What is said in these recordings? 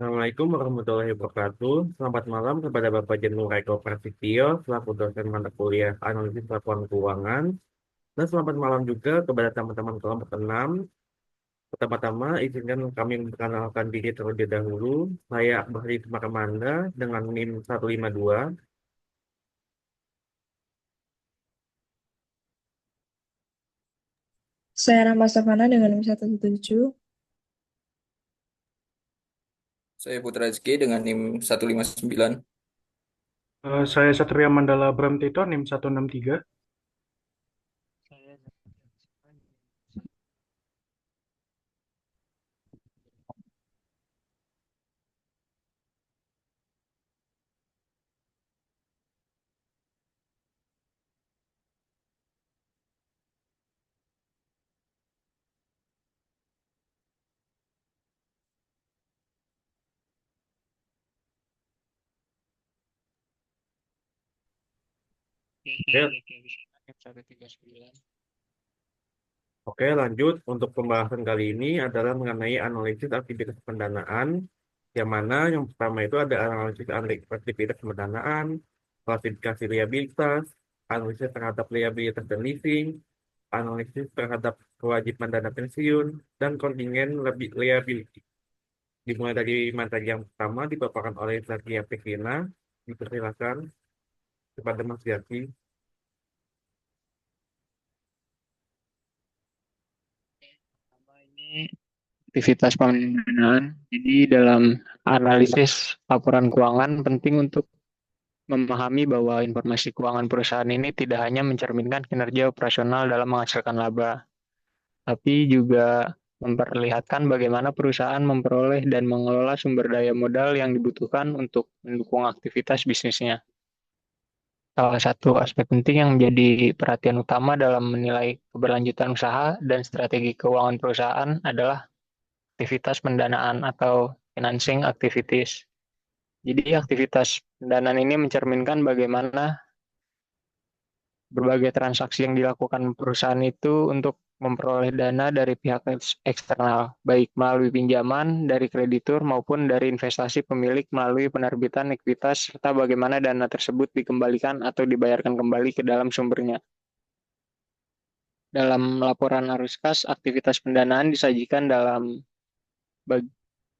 Assalamualaikum warahmatullahi wabarakatuh. Selamat malam kepada Bapak Jenur Eko Prasetyo, selaku dosen mata kuliah Analisis Laporan Keuangan. Dan selamat malam juga kepada teman-teman kelompok 6. Pertama-tama, izinkan kami memperkenalkan diri terlebih dahulu. Saya Akbar Ismaramanda dengan NIM 152. Saya Rahma Stefana dengan NIM 117. Saya Putra Rizky dengan NIM 159. Saya Satria Mandala Bram Tito, NIM 163. Oke, oke, lanjut. Untuk pembahasan kali ini adalah mengenai analisis aktivitas pendanaan, yang mana yang pertama itu ada analisis aktivitas pendanaan, klasifikasi liabilitas, analisis terhadap liabilitas dan leasing, analisis terhadap kewajiban dana pensiun, dan kontingen liability. Dimulai dari materi yang pertama dipaparkan oleh Zakia Pekina. Dipersilakan kepada Mas Zaki. Ini aktivitas pendanaan. Jadi dalam analisis laporan keuangan penting untuk memahami bahwa informasi keuangan perusahaan ini tidak hanya mencerminkan kinerja operasional dalam menghasilkan laba, tapi juga memperlihatkan bagaimana perusahaan memperoleh dan mengelola sumber daya modal yang dibutuhkan untuk mendukung aktivitas bisnisnya. Salah satu aspek penting yang menjadi perhatian utama dalam menilai keberlanjutan usaha dan strategi keuangan perusahaan adalah aktivitas pendanaan atau financing activities. Jadi aktivitas pendanaan ini mencerminkan bagaimana berbagai transaksi yang dilakukan perusahaan itu untuk memperoleh dana dari pihak eksternal, baik melalui pinjaman dari kreditur maupun dari investasi pemilik melalui penerbitan ekuitas, serta bagaimana dana tersebut dikembalikan atau dibayarkan kembali ke dalam sumbernya. Dalam laporan arus kas, aktivitas pendanaan disajikan dalam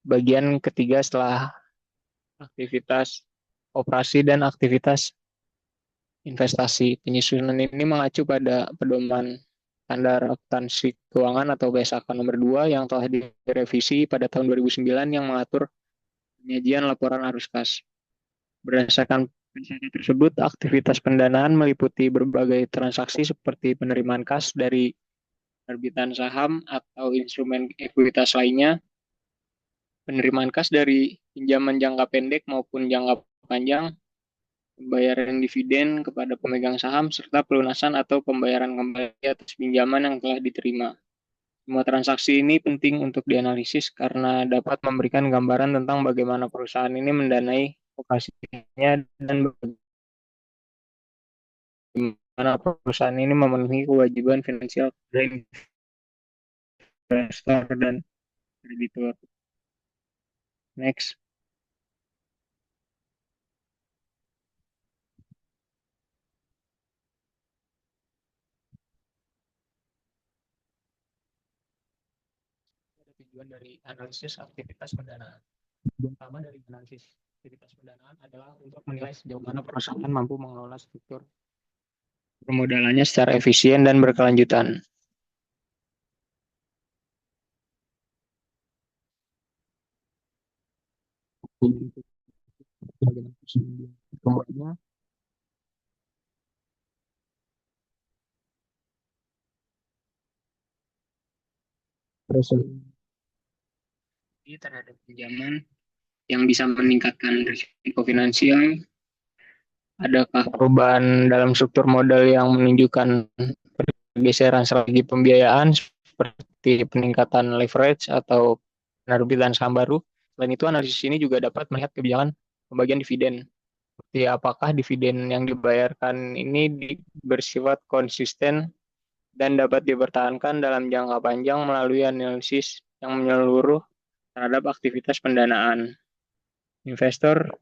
bagian ketiga setelah aktivitas operasi dan aktivitas investasi. Penyusunan ini mengacu pada pedoman standar akuntansi keuangan atau BSAK nomor 2 yang telah direvisi pada tahun 2009 yang mengatur penyajian laporan arus kas. Berdasarkan prinsip tersebut, aktivitas pendanaan meliputi berbagai transaksi seperti penerimaan kas dari penerbitan saham atau instrumen ekuitas lainnya, penerimaan kas dari pinjaman jangka pendek maupun jangka panjang, pembayaran dividen kepada pemegang saham, serta pelunasan atau pembayaran kembali atas pinjaman yang telah diterima. Semua transaksi ini penting untuk dianalisis karena dapat memberikan gambaran tentang bagaimana perusahaan ini mendanai operasinya dan bagaimana perusahaan ini memenuhi kewajiban finansial dari investor dan kreditur. Next. Tujuan dari analisis aktivitas pendanaan. Tujuan utama dari analisis aktivitas pendanaan adalah untuk menilai sejauh mana perusahaan mampu mengelola struktur permodalannya secara efisien dan berkelanjutan. Kemudian terhadap pinjaman yang bisa meningkatkan risiko finansial. Adakah perubahan dalam struktur modal yang menunjukkan pergeseran strategi pembiayaan seperti peningkatan leverage atau penerbitan saham baru? Selain itu, analisis ini juga dapat melihat kebijakan pembagian dividen. Seperti apakah dividen yang dibayarkan ini bersifat konsisten dan dapat dipertahankan dalam jangka panjang melalui analisis yang menyeluruh terhadap aktivitas pendanaan. Investor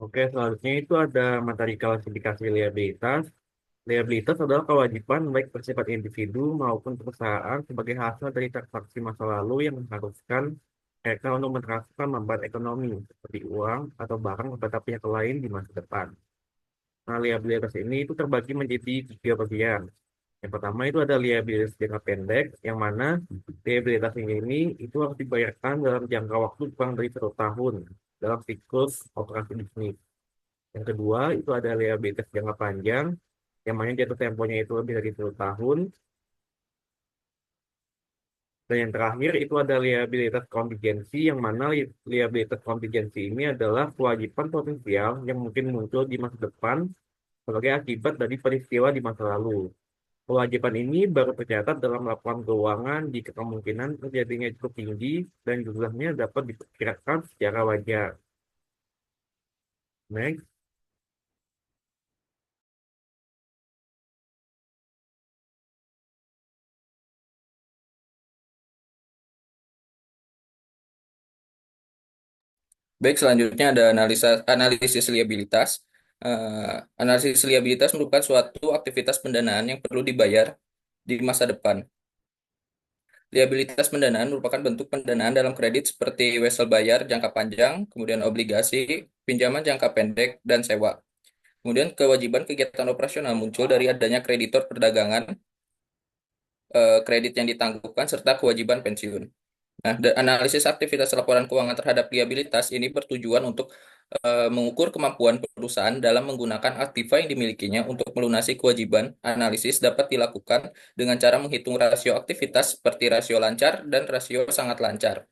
Oke, selanjutnya itu ada materi klasifikasi liabilitas. Liabilitas adalah kewajiban baik bersifat individu maupun perusahaan sebagai hasil dari transaksi masa lalu yang mengharuskan mereka untuk mentransfer manfaat ekonomi seperti uang atau barang kepada pihak lain di masa depan. Nah, liabilitas ini itu terbagi menjadi tiga bagian. Yang pertama itu ada liabilitas jangka pendek, yang mana liabilitas ini itu harus dibayarkan dalam jangka waktu kurang dari 1 tahun dalam siklus operasi bisnis. Yang kedua itu ada liabilitas jangka panjang, yang mana jatuh temponya itu lebih dari 1 tahun. Dan yang terakhir itu ada liabilitas kontingensi, yang mana liabilitas kontingensi ini adalah kewajiban potensial yang mungkin muncul di masa depan sebagai akibat dari peristiwa di masa lalu. Kewajiban ini baru tercatat dalam laporan keuangan jika kemungkinan terjadinya cukup tinggi dan jumlahnya dapat diperkirakan secara wajar. Next. Baik, selanjutnya ada analisis liabilitas. Analisis liabilitas merupakan suatu aktivitas pendanaan yang perlu dibayar di masa depan. Liabilitas pendanaan merupakan bentuk pendanaan dalam kredit seperti wesel bayar jangka panjang, kemudian obligasi, pinjaman jangka pendek, dan sewa. Kemudian kewajiban kegiatan operasional muncul dari adanya kreditor perdagangan, kredit yang ditangguhkan, serta kewajiban pensiun. Nah, analisis aktivitas laporan keuangan terhadap liabilitas ini bertujuan untuk mengukur kemampuan perusahaan dalam menggunakan aktiva yang dimilikinya untuk melunasi kewajiban. Analisis dapat dilakukan dengan cara menghitung rasio aktivitas seperti rasio lancar dan rasio sangat lancar.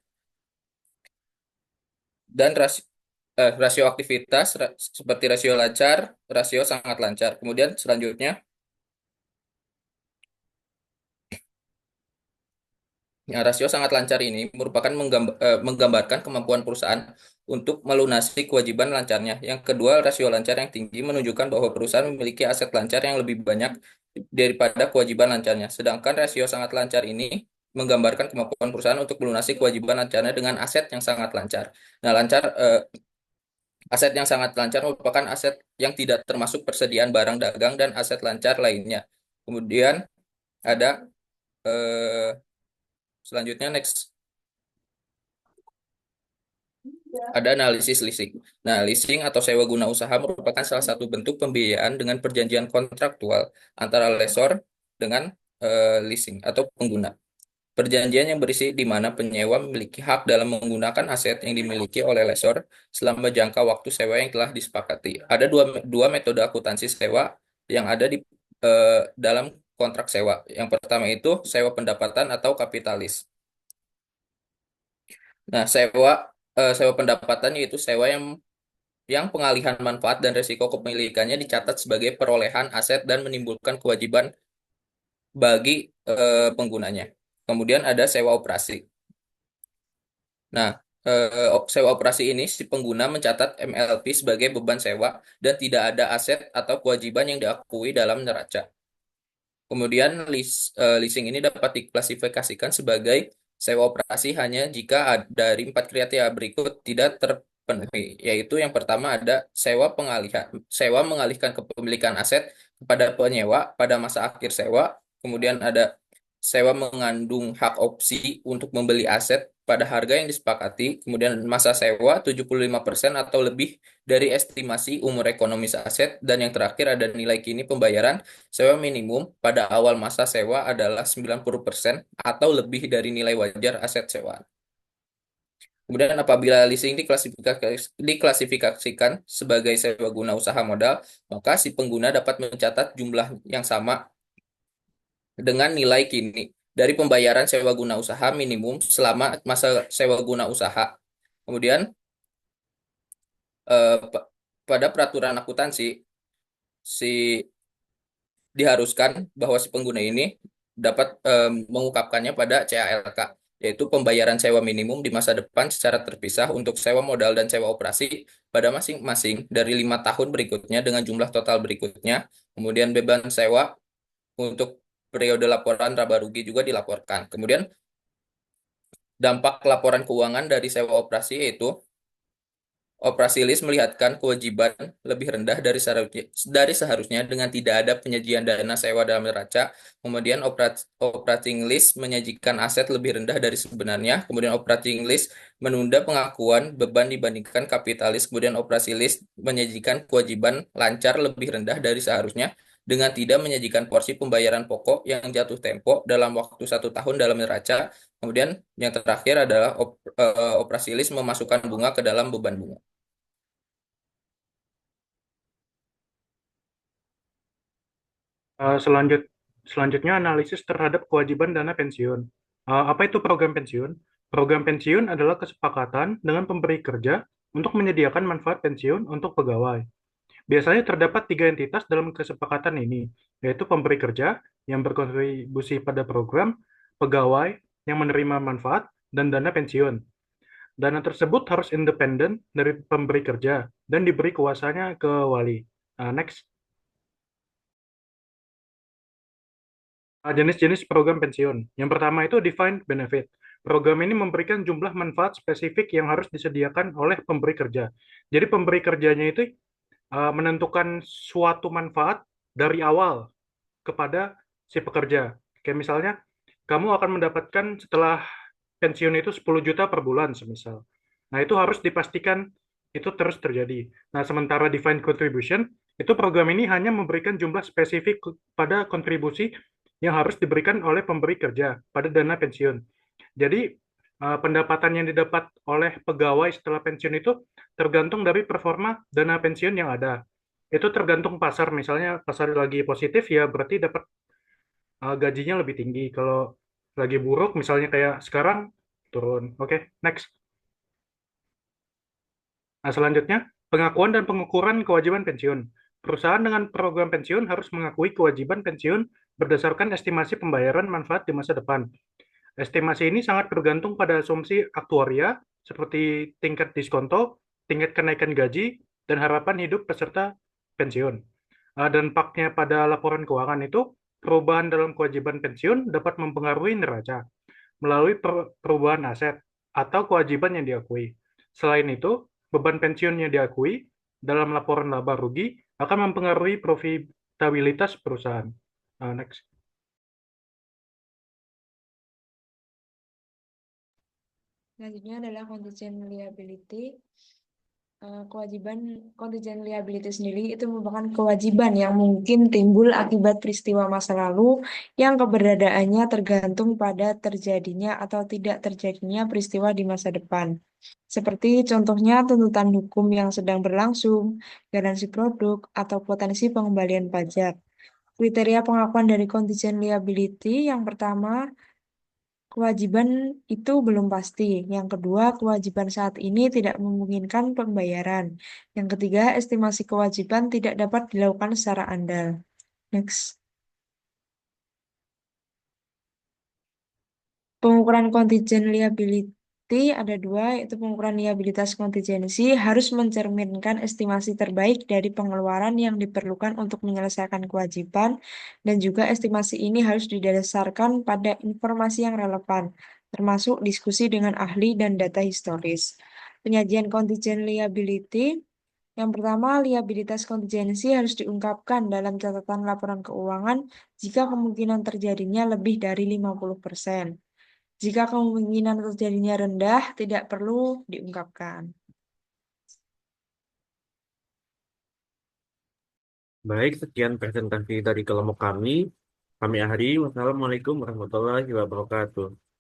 Dan rasio aktivitas seperti rasio lancar, rasio sangat lancar. Kemudian selanjutnya, ya, rasio sangat lancar ini merupakan menggambarkan kemampuan perusahaan untuk melunasi kewajiban lancarnya. Yang kedua, rasio lancar yang tinggi menunjukkan bahwa perusahaan memiliki aset lancar yang lebih banyak daripada kewajiban lancarnya. Sedangkan rasio sangat lancar ini menggambarkan kemampuan perusahaan untuk melunasi kewajiban lancarnya dengan aset yang sangat lancar. Nah, aset yang sangat lancar merupakan aset yang tidak termasuk persediaan barang dagang dan aset lancar lainnya. Kemudian ada eh, selanjutnya next. Ada analisis leasing. Nah, leasing atau sewa guna usaha merupakan salah satu bentuk pembiayaan dengan perjanjian kontraktual antara lessor dengan leasing atau pengguna. Perjanjian yang berisi di mana penyewa memiliki hak dalam menggunakan aset yang dimiliki oleh lessor selama jangka waktu sewa yang telah disepakati. Ada dua metode akuntansi sewa yang ada dalam kontrak sewa. Yang pertama itu sewa pendapatan atau kapitalis. Nah, sewa pendapatan yaitu sewa yang pengalihan manfaat dan risiko kepemilikannya dicatat sebagai perolehan aset dan menimbulkan kewajiban bagi penggunanya. Kemudian ada sewa operasi. Nah, sewa operasi ini si pengguna mencatat MLP sebagai beban sewa dan tidak ada aset atau kewajiban yang diakui dalam neraca. Kemudian leasing ini dapat diklasifikasikan sebagai sewa operasi hanya jika dari 4 kriteria berikut tidak terpenuhi, yaitu yang pertama ada sewa mengalihkan kepemilikan aset kepada penyewa pada masa akhir sewa, kemudian ada sewa mengandung hak opsi untuk membeli aset pada harga yang disepakati, kemudian masa sewa 75% atau lebih dari estimasi umur ekonomis aset, dan yang terakhir ada nilai kini pembayaran sewa minimum pada awal masa sewa adalah 90% atau lebih dari nilai wajar aset sewa. Kemudian apabila leasing diklasifikasikan sebagai sewa guna usaha modal, maka si pengguna dapat mencatat jumlah yang sama dengan nilai kini dari pembayaran sewa guna usaha minimum selama masa sewa guna usaha. Kemudian pada peraturan akuntansi si diharuskan bahwa si pengguna ini dapat mengungkapkannya pada CALK, yaitu pembayaran sewa minimum di masa depan secara terpisah untuk sewa modal dan sewa operasi pada masing-masing dari 5 tahun berikutnya dengan jumlah total berikutnya. Kemudian beban sewa untuk periode laporan laba rugi juga dilaporkan. Kemudian dampak laporan keuangan dari sewa operasi yaitu operasi list melihatkan kewajiban lebih rendah dari seharusnya dengan tidak ada penyajian dana sewa dalam neraca. Kemudian operating list menyajikan aset lebih rendah dari sebenarnya. Kemudian operating list menunda pengakuan beban dibandingkan kapitalis. Kemudian operasi list menyajikan kewajiban lancar lebih rendah dari seharusnya dengan tidak menyajikan porsi pembayaran pokok yang jatuh tempo dalam waktu 1 tahun dalam neraca. Kemudian yang terakhir adalah operasi list memasukkan bunga ke dalam beban bunga. Selanjutnya analisis terhadap kewajiban dana pensiun. Apa itu program pensiun? Program pensiun adalah kesepakatan dengan pemberi kerja untuk menyediakan manfaat pensiun untuk pegawai. Biasanya terdapat 3 entitas dalam kesepakatan ini, yaitu pemberi kerja yang berkontribusi pada program, pegawai yang menerima manfaat, dan dana pensiun. Dana tersebut harus independen dari pemberi kerja dan diberi kuasanya ke wali. Next. Jenis-jenis program pensiun. Yang pertama itu defined benefit. Program ini memberikan jumlah manfaat spesifik yang harus disediakan oleh pemberi kerja. Jadi pemberi kerjanya itu menentukan suatu manfaat dari awal kepada si pekerja. Kayak misalnya, kamu akan mendapatkan setelah pensiun itu 10 juta per bulan, semisal. Nah, itu harus dipastikan itu terus terjadi. Nah, sementara defined contribution, itu program ini hanya memberikan jumlah spesifik pada kontribusi yang harus diberikan oleh pemberi kerja pada dana pensiun. Jadi, pendapatan yang didapat oleh pegawai setelah pensiun itu tergantung dari performa dana pensiun yang ada. Itu tergantung pasar, misalnya pasar lagi positif ya berarti dapat gajinya lebih tinggi. Kalau lagi buruk, misalnya kayak sekarang, turun. Oke, next. Nah, selanjutnya, pengakuan dan pengukuran kewajiban pensiun. Perusahaan dengan program pensiun harus mengakui kewajiban pensiun berdasarkan estimasi pembayaran manfaat di masa depan. Estimasi ini sangat bergantung pada asumsi aktuaria, seperti tingkat diskonto, tingkat kenaikan gaji, dan harapan hidup peserta pensiun. Dampaknya pada laporan keuangan itu, perubahan dalam kewajiban pensiun dapat mempengaruhi neraca melalui perubahan aset atau kewajiban yang diakui. Selain itu, beban pensiun yang diakui dalam laporan laba rugi akan mempengaruhi profitabilitas perusahaan. Next. Selanjutnya adalah contingent liability. Kewajiban contingent liability sendiri itu merupakan kewajiban yang mungkin timbul akibat peristiwa masa lalu yang keberadaannya tergantung pada terjadinya atau tidak terjadinya peristiwa di masa depan. Seperti contohnya tuntutan hukum yang sedang berlangsung, garansi produk, atau potensi pengembalian pajak. Kriteria pengakuan dari contingent liability yang pertama, kewajiban itu belum pasti. Yang kedua, kewajiban saat ini tidak memungkinkan pembayaran. Yang ketiga, estimasi kewajiban tidak dapat dilakukan secara andal. Next. Pengukuran contingent liability ada dua, yaitu pengukuran liabilitas kontingensi harus mencerminkan estimasi terbaik dari pengeluaran yang diperlukan untuk menyelesaikan kewajiban, dan juga estimasi ini harus didasarkan pada informasi yang relevan, termasuk diskusi dengan ahli dan data historis. Penyajian contingent liability, yang pertama, liabilitas kontingensi harus diungkapkan dalam catatan laporan keuangan jika kemungkinan terjadinya lebih dari 50%. Jika kemungkinan terjadinya rendah, tidak perlu diungkapkan. Baik, sekian presentasi dari kelompok kami. Kami akhiri. Wassalamualaikum warahmatullahi wabarakatuh.